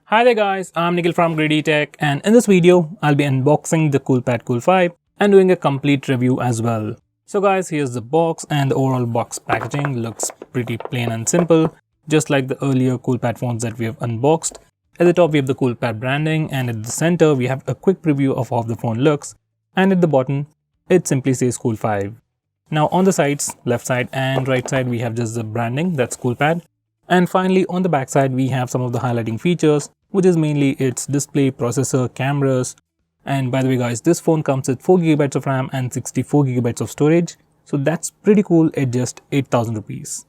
Hi there guys, I'm Nikhil from Greedy Tech, and in this video I'll be unboxing the Coolpad Cool 5 and doing a complete review as well. So guys, here's the box, and the overall box packaging looks pretty plain and simple, just like the earlier Coolpad phones that we have unboxed. At the top we have the Coolpad branding, and at the center we have a quick preview of how the phone looks, and at the bottom it simply says Cool 5. Now on the sides, left side and right side, we have just the branding, that's Coolpad. And finally on the back side we have some of the highlighting features, which is mainly its display, processor, cameras. And by the way guys, this phone comes with 4GB of RAM and 64GB of storage. So that's pretty cool at just 8,000 rupees.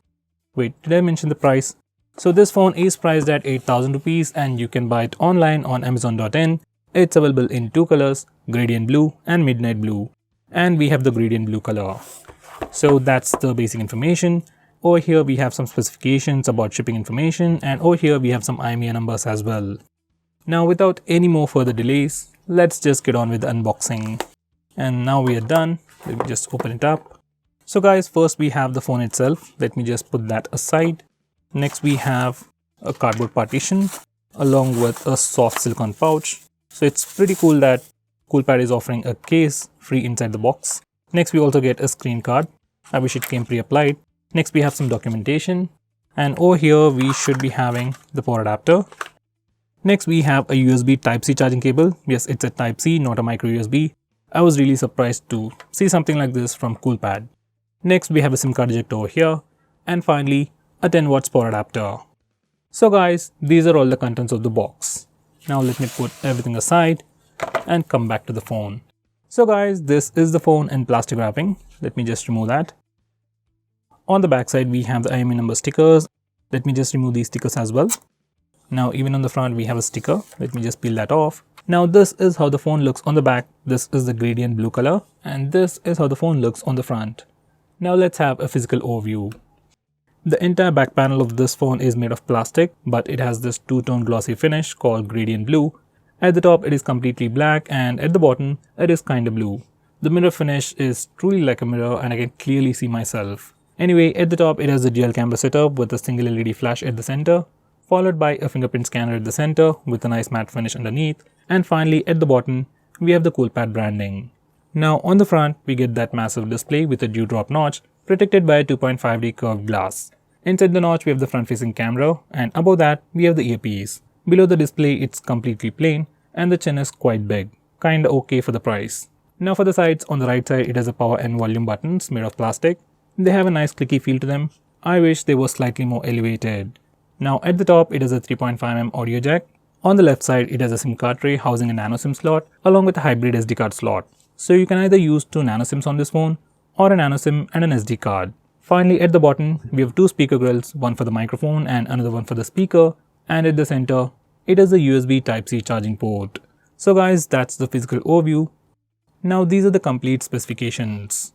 Wait, did I mention the price? So this phone is priced at 8,000 rupees and you can buy it online on Amazon.in. It's available in two colors, gradient blue and midnight blue. And we have the gradient blue color. So that's the basic information. Over here we have some specifications about shipping information, and over here we have some IMEI numbers as well. Now without any more further delays, let's just get on with the unboxing. And now we are done. Let me just open it up. So guys, first we have the phone itself. Let me just put that aside. Next we have a cardboard partition along with a soft silicone pouch. So it's pretty cool that Coolpad is offering a case free inside the box. Next we also get a screen card. I wish it came pre-applied. Next we have some documentation, and over here we should be having the power adapter. Next we have a USB Type-C charging cable. Yes, it's a Type-C, not a micro USB. I was really surprised to see something like this from Coolpad. Next we have a SIM card ejector over here, and finally a 10 watts power adapter. So guys, these are all the contents of the box. Now let me put everything aside and come back to the phone. So guys, this is the phone in plastic wrapping. Let me just remove that. On the back side we have the IMEI number stickers. Let me just remove these stickers as well. Now even on the front we have a sticker. Let me just peel that off. Now this is how the phone looks on the back. This is the gradient blue color, and this is how the phone looks on the front. Now let's have a physical overview. The entire back panel of this phone is made of plastic, but it has this two-tone glossy finish called gradient blue. At the top it is completely black, and at the bottom it is kinda blue. The mirror finish is truly like a mirror, and I can clearly see myself. Anyway, at the top it has a dual camera setup with a single LED flash at the center, followed by a fingerprint scanner at the center with a nice matte finish underneath, and finally at the bottom we have the Coolpad branding. Now on the front we get that massive display with a dewdrop notch protected by a 2.5D curved glass. Inside the notch we have the front facing camera, and above that we have the earpiece. Below the display it's completely plain, and the chin is quite big, kinda okay for the price. Now for the sides, on the right side it has a power and volume buttons made of plastic. They have a nice clicky feel to them. I wish they were slightly more elevated. Now at the top it has a 3.5mm audio jack. On the left side it has a SIM card tray housing a nano SIM slot along with a hybrid SD card slot. So you can either use two nano SIMs on this phone or a nano SIM and an SD card. Finally at the bottom we have two speaker grills, one for the microphone and another one for the speaker, and at the center it has a USB Type-C charging port. So guys, that's the physical overview. Now these are the complete specifications.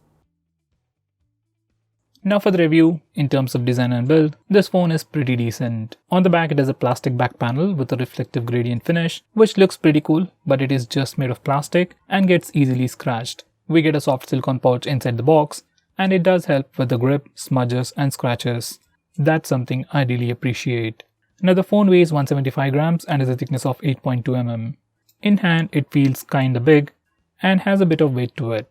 Now for the review, in terms of design and build, this phone is pretty decent. On the back it has a plastic back panel with a reflective gradient finish, which looks pretty cool, but it is just made of plastic and gets easily scratched. We get a soft silicone pouch inside the box, and it does help with the grip, smudges and scratches. That's something I really appreciate. Now the phone weighs 175 grams and has a thickness of 8.2 mm. In hand it feels kinda big and has a bit of weight to it.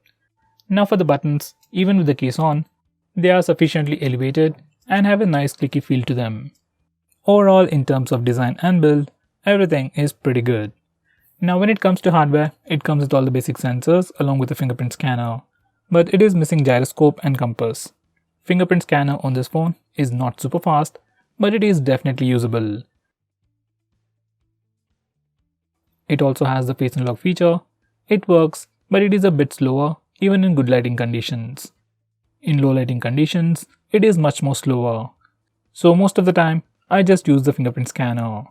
Now for the buttons, even with the case on, they are sufficiently elevated and have a nice clicky feel to them. Overall, in terms of design and build, everything is pretty good. Now when it comes to hardware, it comes with all the basic sensors along with a fingerprint scanner, but it is missing gyroscope and compass. Fingerprint scanner on this phone is not super fast, but it is definitely usable. It also has the face unlock feature. It works, but it is a bit slower even in good lighting conditions. In low lighting conditions, it is much more slower. So most of the time, I just use the fingerprint scanner.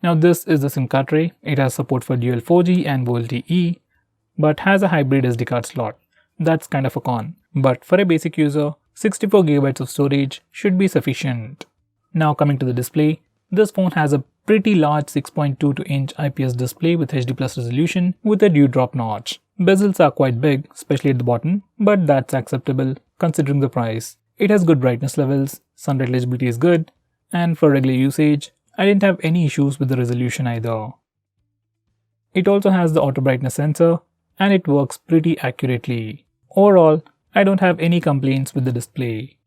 Now this is the SIM card tray. It has support for dual 4G and VoLTE, but has a hybrid SD card slot. That's kind of a con. But for a basic user, 64GB of storage should be sufficient. Now coming to the display, this phone has a pretty large 6.22-inch IPS display with HD+ resolution with a dewdrop notch. Bezels are quite big, especially at the bottom, but that's acceptable considering the price. It has good brightness levels, sunlight eligibility is good, and for regular usage, I didn't have any issues with the resolution either. It also has the auto brightness sensor and it works pretty accurately. Overall, I don't have any complaints with the display.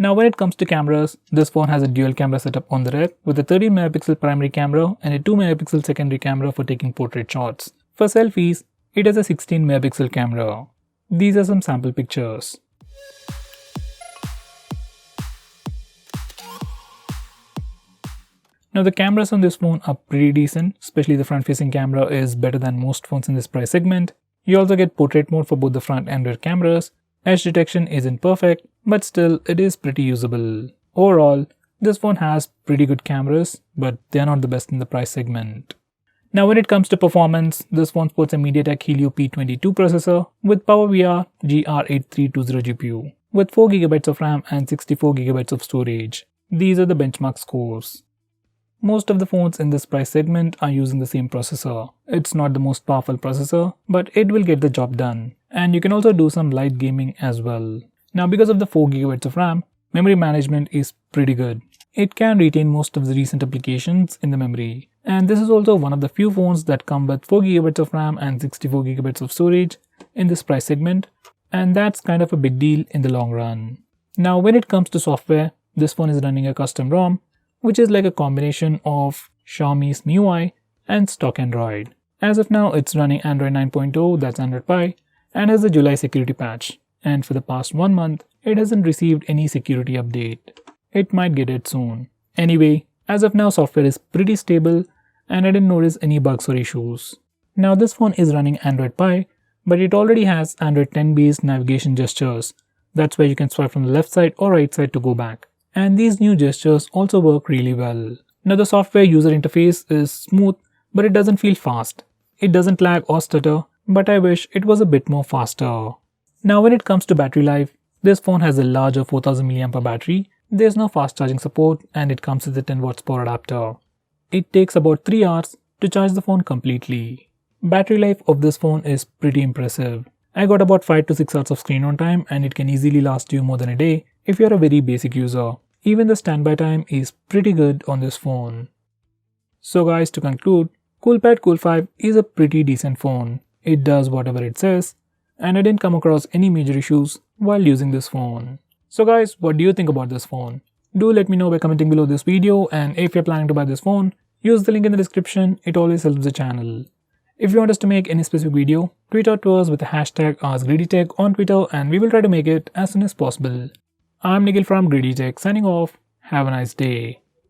Now when it comes to cameras, this phone has a dual camera setup on the rear with a 13 megapixel primary camera and a 2 megapixel secondary camera for taking portrait shots. For selfies, it has a 16 megapixel camera. These are some sample pictures. Now the cameras on this phone are pretty decent, especially the front facing camera is better than most phones in this price segment. You also get portrait mode for both the front and rear cameras. Edge detection isn't perfect, but still it is pretty usable. Overall, this phone has pretty good cameras, but they are not the best in the price segment. Now when it comes to performance, this phone sports a MediaTek Helio P22 processor with PowerVR GR8320 GPU with 4GB of RAM and 64GB of storage. These are the benchmark scores. Most of the phones in this price segment are using the same processor. It's not the most powerful processor, but it will get the job done. And you can also do some light gaming as well. Now because of the 4GB of RAM, memory management is pretty good. It can retain most of the recent applications in the memory. And this is also one of the few phones that come with 4GB of RAM and 64GB of storage in this price segment. And that's kind of a big deal in the long run. Now when it comes to software, this phone is running a custom ROM, which is like a combination of Xiaomi's MIUI and stock Android. As of now, it's running Android 9.0, that's Android Pie, and has a July security patch. And for the past 1 month, it hasn't received any security update. It might get it soon. Anyway, as of now, software is pretty stable and I didn't notice any bugs or issues. Now this phone is running Android Pie, but it already has Android 10 based navigation gestures. That's where you can swipe from the left side or right side to go back. And these new gestures also work really well. Now the software user interface is smooth, but it doesn't feel fast. It doesn't lag or stutter, but I wish it was a bit more faster. Now when it comes to battery life, this phone has a larger 4000 mAh battery. There's no fast charging support and it comes with a 10 watts power adapter. It takes about 3 hours to charge the phone completely. Battery life of this phone is pretty impressive. I got about 5 to 6 hours of screen on time and it can easily last you more than a day if you're a very basic user. Even the standby time is pretty good on this phone. So guys, to conclude, Coolpad Cool 5 is a pretty decent phone. It does whatever it says and I didn't come across any major issues while using this phone. So guys, what do you think about this phone? Do let me know by commenting below this video, and if you're planning to buy this phone, use the link in the description, it always helps the channel. If you want us to make any specific video, tweet out to us with the hashtag AskGreedyTech on Twitter and we will try to make it as soon as possible. I'm Nikhil from Greedy Tech signing off. Have a nice day.